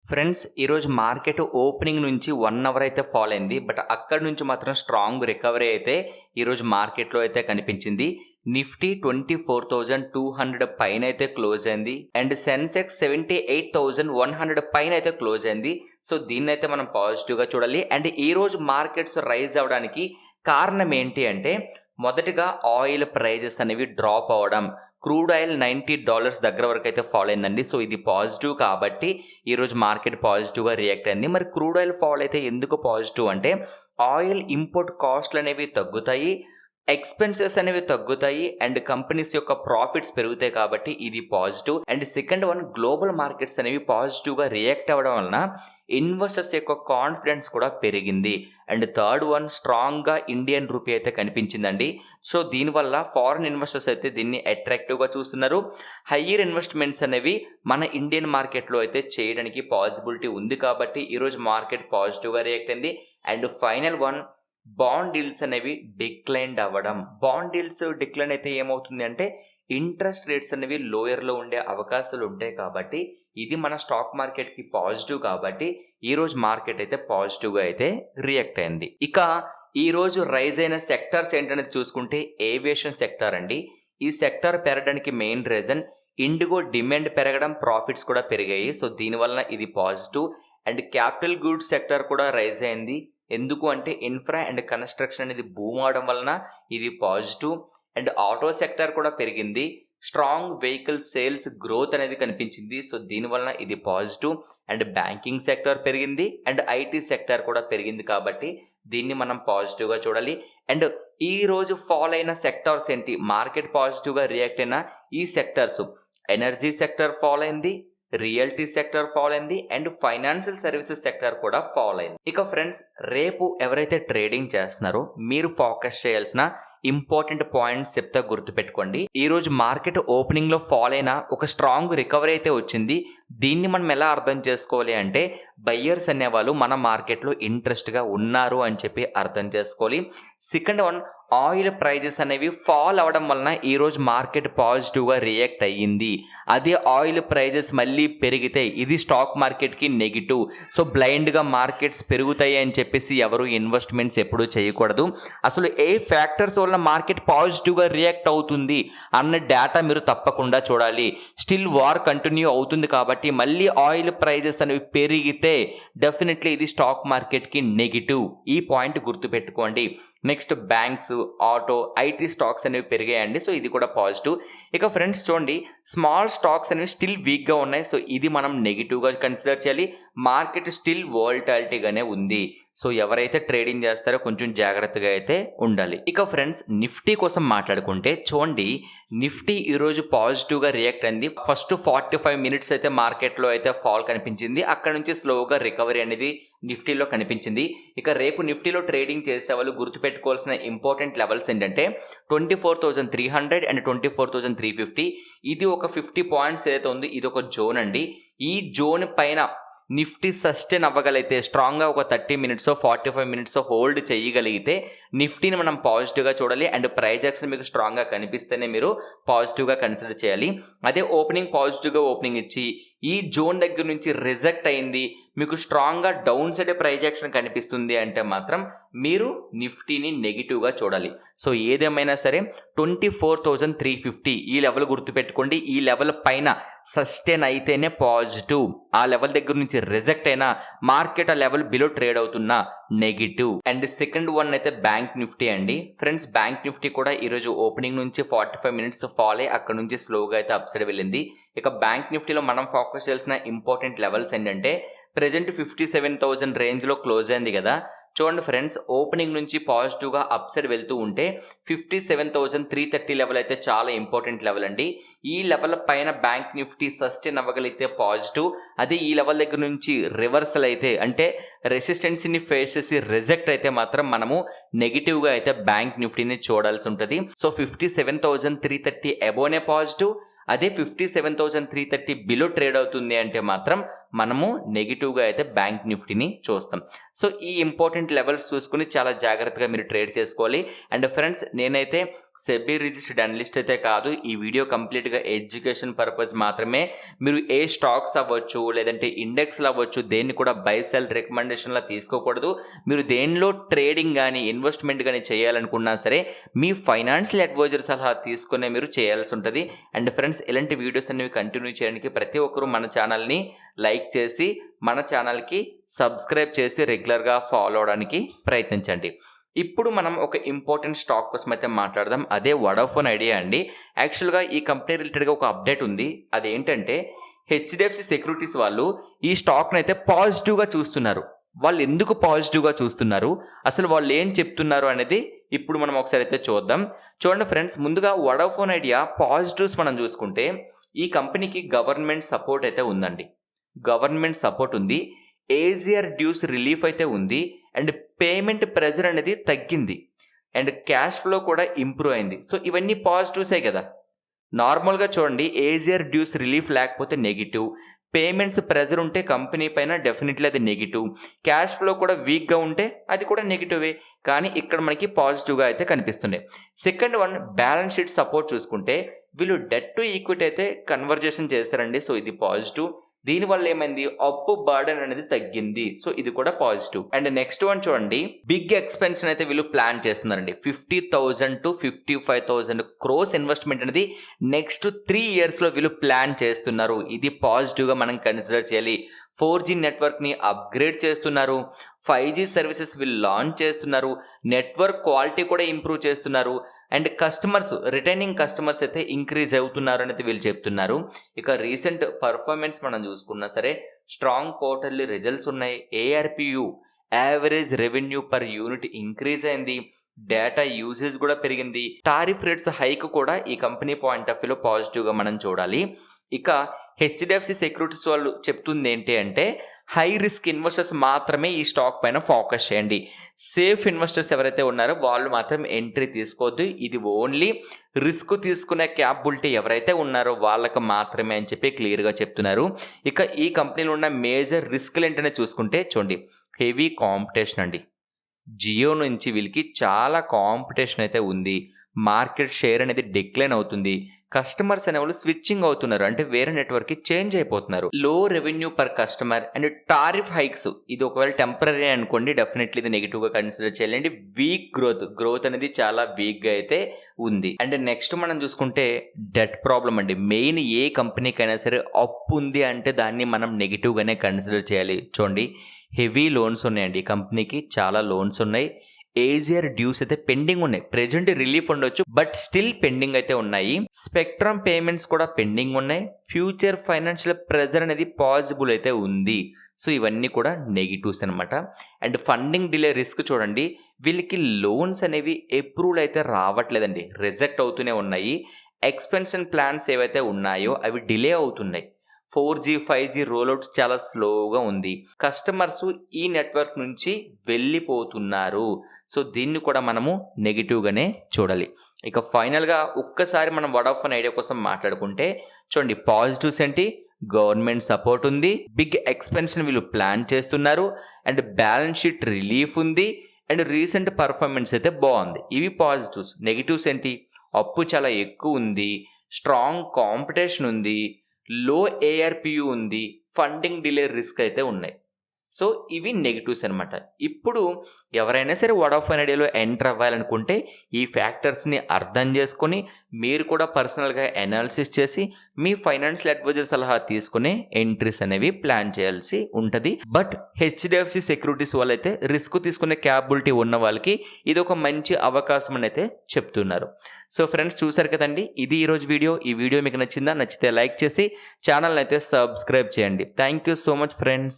Friends, ఈరోజు market opening నుంచి 1 hour అయితే ఫాల్ అయింది. బట్ అక్కడి నుంచి మాత్రం స్ట్రాంగ్ రికవరీ అయితే ఈరోజు మార్కెట్లో అయితే కనిపించింది. నిఫ్టీ 24,200 పైన అయితే క్లోజ్ అయింది అండ్ సెన్సెక్స్ 78,100 పైన అయితే క్లోజ్ అయింది. సో దీన్ని అయితే మనం పాజిటివ్గా చూడాలి. అండ్ ఈరోజు మార్కెట్స్ రైజ్ అవ్వడానికి కారణం ఏంటి అంటే, మొదటిగా ఆయిల్ ప్రైజెస్ అనేవి డ్రాప్ అవ్వడం. క్రూడ్ ఆయిల్ $90 దగ్గర వరకు అయితే ఫాల్ అయిందండి. సో ఇది పాజిటివ్ కాబట్టి ఈరోజు మార్కెట్ పాజిటివ్గా రియాక్ట్ అయింది. మరి క్రూడ్ ఆయిల్ ఫాల్ అయితే ఎందుకు పాజిటివ్ అంటే, ఆయిల్ ఇంపోర్ట్ కాస్ట్లు అనేవి తగ్గుతాయి, ఎక్స్పెన్సెస్ అనేవి తగ్గుతాయి అండ్ కంపెనీస్ యొక్క ప్రాఫిట్స్ పెరుగుతాయి కాబట్టి ఇది positive. And second one, global markets అనేవి పాజిటివ్గా రియాక్ట్ అవ్వడం వలన ఇన్వెస్టర్స్ యొక్క కాన్ఫిడెన్స్ కూడా పెరిగింది. అండ్ థర్డ్ వన్, స్ట్రాంగ్గా ఇండియన్ రూపీ అయితే కనిపించిందండి. సో దీనివల్ల ఫారిన్ ఇన్వెస్టర్స్ అయితే దీన్ని అట్రాక్టివ్గా చూస్తున్నారు. హయ్యర్ ఇన్వెస్ట్మెంట్స్ అనేవి మన ఇండియన్ మార్కెట్లో అయితే చేయడానికి పాసిబిలిటీ ఉంది కాబట్టి ఈరోజు మార్కెట్ పాజిటివ్గా రియాక్ట్ అయింది. And final one, bond deals అనేవి డిక్లైన్ అవ్వడం. బాండ్ డీల్స్ డిక్లైన్ అయితే ఏమవుతుంది అంటే, ఇంట్రెస్ట్ రేట్స్ అనేవి లోయర్లో ఉండే అవకాశాలు ఉంటాయి కాబట్టి ఇది మన స్టాక్ మార్కెట్కి పాజిటివ్ కాబట్టి ఈరోజు మార్కెట్ అయితే పాజిటివ్గా అయితే రియాక్ట్ అయింది. ఇక ఈరోజు రైజ్ అయిన సెక్టార్స్ ఏంటనేది చూసుకుంటే, ఏవియేషన్ సెక్టార్ అండి. ఈ సెక్టార్ పెరగడానికి మెయిన్ రీజన్ ఇండిగో డిమాండ్ పెరగడం, ప్రాఫిట్స్ కూడా పెరిగాయి. సో దీనివల్ల ఇది positive. And capital goods sector కూడా రైజ్ అయింది. ఎందుకు అంటే, ఇన్ఫ్రా అండ్ కన్స్ట్రక్షన్ అనేది బూమ్ అవడం వలన ఇది పాజిటివ్. అండ్ ఆటో సెక్టార్ కూడా పెరిగింది, స్ట్రాంగ్ వెహికల్ సేల్స్ గ్రోత్ అనేది కనిపించింది. సో దీనివలన ఇది పాజిటివ్. అండ్ బ్యాంకింగ్ సెక్టార్ పెరిగింది అండ్ ఐటీ సెక్టార్ కూడా పెరిగింది కాబట్టి దీన్ని మనం పాజిటివ్గా చూడాలి. అండ్ ఈ రోజు ఫాల్ అయిన సెక్టార్స్ ఏంటి, మార్కెట్ పాజిటివ్గా రియాక్ట్ అయిన ఈ సెక్టార్స్, ఎనర్జీ సెక్టార్ ఫాల్ అయింది, రియల్టీ సెక్టర్ ఫాల్ అయింది అండ్ ఫైనాన్షియల్ సర్వీసెస్ సెక్టర్ కూడా ఫాల్ అయింది. ఇక ఫ్రెండ్స్, రేపు ఎవరైతే ట్రేడింగ్ చేస్తున్నారో మీరు ఫోకస్ చేయాల్సిన ఇంపార్టెంట్ పాయింట్స్ చెప్తా, గుర్తుపెట్టుకోండి. ఈరోజు మార్కెట్ ఓపెనింగ్లో ఫాల్ అయిన ఒక స్ట్రాంగ్ రికవరీ అయితే వచ్చింది. దీన్ని మనం ఎలా అర్థం చేసుకోవాలి అంటే, బయ్యర్స్ అనేవాళ్ళు మన మార్కెట్లో ఇంట్రెస్ట్గా ఉన్నారు అని చెప్పి అర్థం చేసుకోవాలి. సెకండ్ వన్, ఆయిల్ ప్రైజెస్ అనేవి ఫాల్ అవ్వడం వలన ఈరోజు మార్కెట్ పాజిటివ్గా రియాక్ట్ అయ్యింది. అదే ఆయిల్ ప్రైజెస్ మళ్ళీ పెరిగితే ఇది స్టాక్ మార్కెట్కి నెగిటివ్. సో బ్లైండ్గా మార్కెట్స్ పెరుగుతాయి అని చెప్పేసి ఎవరు ఇన్వెస్ట్మెంట్స్ ఎప్పుడూ చేయకూడదు. అసలు ఏ ఫ్యాక్టర్స్ వల్ల మార్కెట్ పాజిటివ్గా రియాక్ట్ అవుతుంది అన్న డేటా మీరు తప్పకుండా చూడాలి. స్టిల్ వార్ కంటిన్యూ అవుతుంది కాబట్టి మళ్ళీ ఆయిల్ ప్రైజెస్ అనేవి పెరిగితే డెఫినెట్లీ ఇది స్టాక్ మార్కెట్కి నెగిటివ్. ఈ పాయింట్ గుర్తుపెట్టుకోండి. Next, banks, auto, IT stocks అనేవి పెరిగాయండి. సో ఇది కూడా పాజిటివ్. ఇక ఫ్రెండ్స్ చూడండి, స్మాల్ స్టాక్స్ అనేవి స్టిల్ వీక్గా ఉన్నాయి. సో ఇది మనం నెగిటివ్గా కన్సిడర్ చేయాలి. మార్కెట్ స్టిల్ వోల్టాలిటీగానే ఉంది. సో ఎవరైతే ట్రేడింగ్ చేస్తారో కొంచెం జాగ్రత్తగా అయితే ఉండాలి. ఇక ఫ్రెండ్స్, నిఫ్టీ కోసం మాట్లాడుకుంటే చూడండి, నిఫ్టీ ఈరోజు పాజిటివ్గా రియాక్ట్ అయింది. ఫస్ట్ 45 మినిట్స్ అయితే మార్కెట్లో అయితే ఫాల్ కనిపించింది. అక్కడ నుంచి స్లోగా రికవరీ అనేది నిఫ్టీలో కనిపించింది. ఇక రేపు నిఫ్టీలో ట్రేడింగ్ చేసే వాళ్ళు గుర్తుపెట్టుకోవాల్సిన ఇంపార్టెంట్ లెవెల్స్ ఏంటంటే 24,300 అండ్ 24,350. ఇది ఒక 50 పాయింట్స్ ఏదైతే ఉంది, ఇది ఒక జోన్ అండి. ఈ జోన్ పైన నిఫ్టీ సస్టైన్ అవ్వగలిగితే, స్ట్రాంగ్గా ఒక 30 మినిట్స్ 45 మినిట్స్ హోల్డ్ చేయగలిగితే నిఫ్టీని మనం పాజిటివ్గా చూడాలి. అండ్ ప్రైస్ యాక్షన్ మీకు స్ట్రాంగ్గా కనిపిస్తేనే మీరు పాజిటివ్గా కన్సిడర్ చేయాలి. అదే ఓపెనింగ్ పాజిటివ్గా ఓపెనింగ్ ఇచ్చి ఈ జోన్ దగ్గర నుంచి రిజెక్ట్ అయింది, మీకు స్ట్రాంగ్గా డౌన్ సైడ్ ప్రైస్ యాక్షన్ కనిపిస్తుంది అంటే మాత్రం మీరు నిఫ్టీని నెగిటివ్గా చూడాలి. సో ఏదేమైనా సరే 24,350 ఈ లెవెల్ గుర్తుపెట్టుకోండి. ఈ లెవెల్ పైన సస్టైన్ అయితేనే పాజిటివ్. ఆ లెవెల్ దగ్గర నుంచి రిజెక్ట్ అయినా మార్కెట్ ఆ లెవెల్ బిలో ట్రేడ్ అవుతున్నా నెగిటివ్. అండ్ సెకండ్ వన్ అయితే బ్యాంక్ నిఫ్టీ అండి. ఫ్రెండ్స్, బ్యాంక్ నిఫ్టీ కూడా ఈరోజు ఓపెనింగ్ నుంచి 45 మినిట్స్ ఫాల్ అయ్యి అక్కడ నుంచి స్లోగా అయితే అప్ సైడ్ వెళ్ళింది. ఇక బ్యాంక్ నిఫ్టీలో మనం ఫోకస్ చేయాల్సిన ఇంపార్టెంట్ లెవెల్స్ ఏంటంటే, ప్రెజెంట్ 57,000 రేంజ్లో క్లోజ్ అయింది కదా. చూడండి ఫ్రెండ్స్, ఓపెనింగ్ నుంచి పాజిటివ్గా అప్ సైడ్ వెళ్తూ ఉంటే 57,330 లెవెల్ అయితే చాలా ఇంపార్టెంట్ లెవెల్ అండి. ఈ లెవెల్ పైన బ్యాంక్ నిఫ్టీ సస్టైన్ అవ్వగలిగితే పాజిటివ్. అదే ఈ లెవెల్ దగ్గర నుంచి రివర్సల్ అయితే, అంటే రెసిస్టెన్సీని ఫేస్ చేసి రిజెక్ట్ అయితే మాత్రం మనము నెగిటివ్గా అయితే బ్యాంక్ నిఫ్టీని చూడాల్సి ఉంటుంది. So 57,330 above positive. అదే 57,330 బిలో ట్రేడ్ అవుతుంది అంటే మాత్రం మనము నెగిటివ్గా అయితే బ్యాంక్ నిఫ్టీని చూస్తాం. సో ఈ ఇంపార్టెంట్ లెవెల్స్ చూసుకుని చాలా జాగ్రత్తగా మీరు ట్రేడ్ చేసుకోవాలి. అండ్ ఫ్రెండ్స్, నేనైతే సెబీ రిజిస్టర్డ్ అనలిస్ట్ అయితే కాదు. ఈ వీడియో కంప్లీట్గా ఎడ్యుకేషన్ పర్పస్ మాత్రమే. మీరు ఏ స్టాక్స్ అవ్వచ్చు, లేదంటే ఇండెక్స్లు అవ్వచ్చు, దేన్ని కూడా బై సెల్ రికమెండేషన్లా తీసుకోకూడదు. మీరు దేనిలో ట్రేడింగ్ కానీ ఇన్వెస్ట్మెంట్ కానీ చేయాలనుకున్నా సరే మీ ఫైనాన్షియల్ అడ్వైజర్ సలహా తీసుకునే మీరు చేయాల్సి ఉంటుంది. అండ్ ఫ్రెండ్స్, ఇలాంటి వీడియోస్ అనేవి కంటిన్యూ చేయడానికి ప్రతి ఒక్కరూ మన ఛానల్ని లైక్ చేసి మన ఛానల్కి సబ్స్క్రైబ్ చేసి రెగ్యులర్గా ఫాలో అవడానికి ప్రయత్నించండి. ఇప్పుడు మనం ఒక ఇంపార్టెంట్ స్టాక్ కోసం అయితే మాట్లాడదాం. అదే వడాఫోన్ ఐడియా అండి. యాక్చువల్గా ఈ కంపెనీ రిలేటెడ్గా ఒక అప్డేట్ ఉంది. అదేంటంటే హెచ్డిఎఫ్సి సెక్యూరిటీస్ వాళ్ళు ఈ స్టాక్ని అయితే పాజిటివ్గా చూస్తున్నారు. వాళ్ళు ఎందుకు పాజిటివ్గా చూస్తున్నారు, అసలు వాళ్ళు ఏం చెప్తున్నారు అనేది ఇప్పుడు మనం ఒకసారి అయితే చూద్దాం. చూడండి ఫ్రెండ్స్, ముందుగా వడాఫోన్ ఐడియా పాజిటివ్స్ మనం చూసుకుంటే ఈ కంపెనీకి గవర్నమెంట్ సపోర్ట్ అయితే ఉందండి. గవర్నమెంట్ సపోర్ట్ ఉంది, ఏజియర్ డ్యూస్ రిలీఫ్ అయితే ఉంది, అండ్ పేమెంట్ ప్రెజర్ అనేది తగ్గింది, అండ్ క్యాష్ ఫ్లో కూడా ఇంప్రూవ్ అయింది. సో ఇవన్నీ పాజిటివ్సే కదా. నార్మల్గా చూడండి, ఏజియర్ డ్యూస్ రిలీఫ్ లేకపోతే నెగిటివ్, పేమెంట్స్ ప్రెజర్ ఉంటే కంపెనీ పైన డెఫినెట్లీ అది నెగిటివ్, క్యాష్ ఫ్లో కూడా వీక్గా ఉంటే అది కూడా నెగిటివే. కానీ ఇక్కడ మనకి పాజిటివ్గా అయితే కనిపిస్తున్నాయి. Second one, balance sheet support చూసుకుంటే వీళ్ళు డెట్ టు ఈక్విటీ అయితే కన్వర్జేషన్ చేస్తారండి. సో ఇది పాజిటివ్. దీనివల్ల ఏమైంది, అప్పు బర్డెన్ అనేది తగ్గింది. సో ఇది కూడా పాజిటివ్. అండ్ నెక్స్ట్ వన్ చూడండి, బిగ్ ఎక్స్పెన్షన్ అయితే వీళ్ళు ప్లాన్ చేస్తున్నారండి. 50,000 to 55,000 crores ఇన్వెస్ట్మెంట్ అనేది నెక్స్ట్ 3 yearsలో వీళ్ళు ప్లాన్ చేస్తున్నారు. ఇది పాజిటివ్గా మనం కన్సిడర్ చేయాలి. 4G నెట్వర్క్ని అప్గ్రేడ్ చేస్తున్నారు, 5G సర్వీసెస్ వీళ్ళు లాంచ్ చేస్తున్నారు, నెట్వర్క్ క్వాలిటీ కూడా ఇంప్రూవ్ చేస్తున్నారు, అండ్ కస్టమర్స్, రిటైనింగ్ కస్టమర్స్ అయితే ఇంక్రీజ్ అవుతున్నారు అనేది వీళ్ళు చెప్తున్నారు. ఇక రీసెంట్ పర్ఫార్మెన్స్ మనం చూసుకున్నా సరే స్ట్రాంగ్ క్వార్టర్లీ రిజల్ట్స్ ఉన్నాయి. ARPU, average revenue per unit increase అయింది, డేటా యూసేజ్ కూడా పెరిగింది, టారిఫ్ రేట్స్ హైక్ కూడా ఈ కంపెనీ పాయింట్ ఆఫ్ వ్యూలో పాజిటివ్గా మనం చూడాలి. ఇక హెచ్డిఎఫ్సి సెక్యూరిటీస్ వాళ్ళు చెప్తుంది ఏంటి అంటే హై రిస్క్ ఇన్వెస్టర్స్ మాత్రమే ఈ స్టాక్ పైన ఫోకస్ చేయండి, సేఫ్ ఇన్వెస్టర్స్ ఎవరైతే ఉన్నారో వాళ్ళు మాత్రం ఎంట్రీ తీసుకోవద్దు, ఇది ఓన్లీ రిస్క్ తీసుకునే క్యాపబిలిటీ ఎవరైతే ఉన్నారో వాళ్ళకి మాత్రమే అని చెప్పి క్లియర్గా చెప్తున్నారు. ఇక ఈ కంపెనీలో ఉన్న మేజర్ రిస్క్లు ఏంటనే చూసుకుంటే చూడండి, హెవీ కాంపిటీషన్ అండి. జియో నుంచి వీళ్ళకి చాలా కాంపిటీషన్ అయితే ఉంది, మార్కెట్ షేర్ అనేది డిక్లైన్ అవుతుంది, కస్టమర్స్ అనేవాళ్ళు స్విచ్చింగ్ అవుతున్నారు, అంటే వేరే నెట్వర్క్కి చేంజ్ అయిపోతున్నారు, లో revenue per customer and tariff hikes. ఇది ఒకవేళ టెంపరీ అనుకోండి, డెఫినెట్లీ ఇది నెగిటివ్గా కన్సిడర్ చేయాలండి. వీక్ గ్రోత్ అనేది చాలా వీక్గా అయితే ఉంది. అండ్ నెక్స్ట్ మనం చూసుకుంటే డెట్ ప్రాబ్లం అండి. మెయిన్ ఏ కంపెనీకైనా సరే అప్పు ఉంది అంటే దాన్ని మనం నెగిటివ్గానే కన్సిడర్ చేయాలి. చూడండి, హెవీ లోన్స్ ఉన్నాయండి, కంపెనీకి చాలా లోన్స్ ఉన్నాయి, ఏజియర్ డ్యూస్ అయితే పెండింగ్ ఉన్నాయి. ప్రెజెంట్ రిలీఫ్ ఉండొచ్చు, బట్ స్టిల్ పెండింగ్ అయితే ఉన్నాయి. స్పెక్ట్రమ్ పేమెంట్స్ కూడా పెండింగ్ ఉన్నాయి. ఫ్యూచర్ ఫైనాన్షియల్ ప్రెజర్ అనేది పాసిబుల్ అయితే ఉంది. సో ఇవన్నీ కూడా నెగిటివ్స్ అనమాట. అండ్ ఫండింగ్ డిలే రిస్క్ చూడండి, వీళ్ళకి లోన్స్ అనేవి అప్రూవల్ అయితే రావట్లేదండి, రిజెక్ట్ అవుతూనే ఉన్నాయి. ఎక్స్పెన్షన్ ప్లాన్స్ ఏవైతే ఉన్నాయో అవి డిలే అవుతున్నాయి. 4G 5G రోల్అవుట్స్ చాలా స్లోగా ఉంది, కస్టమర్స్ ఈ నెట్వర్క్ నుంచి వెళ్ళిపోతున్నారు. సో దీన్ని కూడా మనము నెగిటివ్గానే చూడాలి. ఇక ఫైనల్గా ఒక్కసారి మనం వడాఫోన్ ఐడియా కోసం మాట్లాడుకుంటే చూడండి, పాజిటివ్స్ ఏంటి, గవర్నమెంట్ సపోర్ట్ ఉంది, బిగ్ ఎక్స్పెన్షన్ వీళ్ళు ప్లాన్ చేస్తున్నారు, అండ్ బ్యాలెన్స్ షీట్ రిలీఫ్ ఉంది, అండ్ రీసెంట్ పర్ఫార్మెన్స్ అయితే బాగుంది. ఇవి పాజిటివ్స్. నెగిటివ్స్ ఏంటి, అప్పు చాలా ఎక్కువ ఉంది, స్ట్రాంగ్ కాంపిటీషన్ ఉంది, లో ఏఆర్పియు ఉంది, ఫండింగ్ డిలే రిస్క్ అయితే ఉన్నాయి. సో ఇవి నెగిటివ్స్ అనమాట. ఇప్పుడు ఎవరైనా సరే వడాఫోన్ ఐడియాలో ఎంటర్ అవ్వాలనుకుంటే ఈ ఫ్యాక్టర్స్ని అర్థం చేసుకొని మీరు కూడా పర్సనల్గా అనాలిసిస్ చేసి మీ ఫైనాన్షియల్ అడ్వైజర్ సలహా తీసుకునే ఎంట్రీస్ అనేవి ప్లాన్ చేయాల్సి ఉంటుంది. బట్ హెచ్డిఎఫ్సి సెక్యూరిటీస్ వాళ్ళైతే రిస్క్ తీసుకునే క్యాపబిలిటీ ఉన్న వాళ్ళకి ఇది ఒక మంచి అవకాశం అని అయితే చెప్తున్నారు. సో ఫ్రెండ్స్, చూసారు కదండి, ఇది ఈరోజు వీడియో. ఈ వీడియో మీకు నచ్చిందా? నచ్చితే లైక్ చేసి ఛానల్ని అయితే సబ్స్క్రైబ్ చేయండి. Thank you so much friends.